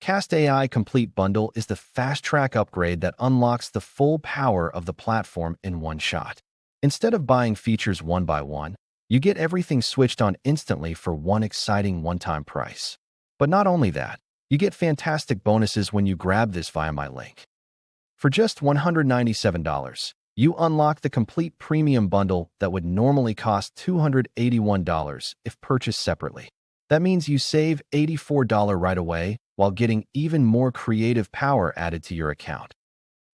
CastAI Complete Bundle is the fast-track upgrade that unlocks the full power of the platform in one shot. Instead of buying features one by one, you get everything switched on instantly for one exciting one-time price. But not only that, you get fantastic bonuses when you grab this via my link. For just $197, you unlock the complete premium bundle that would normally cost $281 if purchased separately. That means you save $84 right away while getting even more creative power added to your account.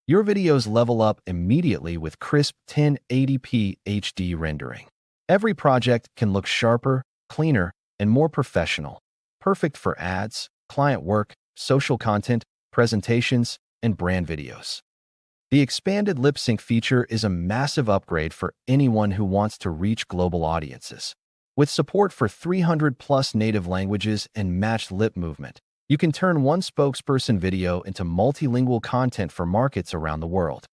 Your videos level up immediately with crisp 1080p HD rendering. Every project can look sharper, cleaner, and more professional, perfect for ads, client work, social content, presentations, and brand videos. The expanded lip sync feature is a massive upgrade for anyone who wants to reach global audiences. With support for 300+ native languages and matched lip movement, you can turn one spokesperson video into multilingual content for markets around the world.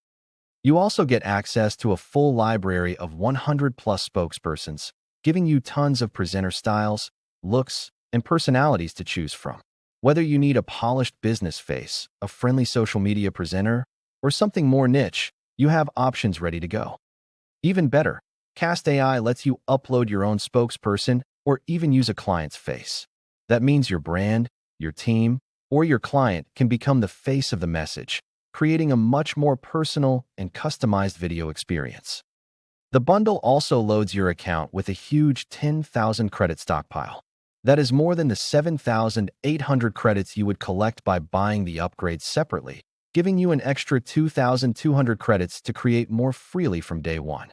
You also get access to a full library of 100+ spokespersons, giving you tons of presenter styles, looks, and personalities to choose from. Whether you need a polished business face, a friendly social media presenter, or something more niche, you have options ready to go. Even better, CastAI lets you upload your own spokesperson or even use a client's face. That means your brand, your team, or your client can become the face of the message, creating a much more personal and customized video experience. The bundle also loads your account with a huge 10,000 credit stockpile. That is more than the 7,800 credits you would collect by buying the upgrades separately, giving you an extra 2,200 credits to create more freely from day one.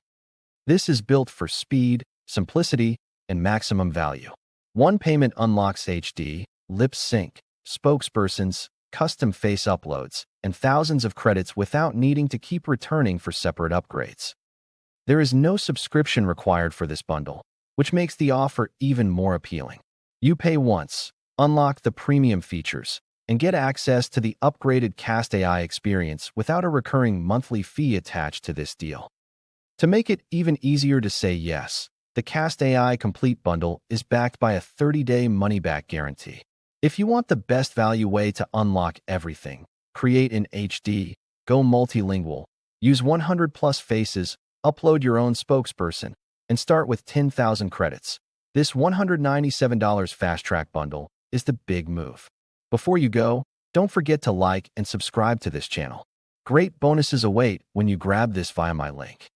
This is built for speed, simplicity, and maximum value. One payment unlocks HD, lip sync, spokespersons, custom face uploads, and thousands of credits without needing to keep returning for separate upgrades. There is no subscription required for this bundle, which makes the offer even more appealing. You pay once, unlock the premium features, and get access to the upgraded CastAI experience without a recurring monthly fee attached to this deal. To make it even easier to say yes, the CastAI Complete Bundle is backed by a 30-day money-back guarantee. If you want the best value way to unlock everything, create in HD, go multilingual, use 100+ faces, upload your own spokesperson, and start with 10,000 credits, this $197 fast-track bundle is the big move. Before you go, don't forget to like and subscribe to this channel. Great bonuses await when you grab this via my link.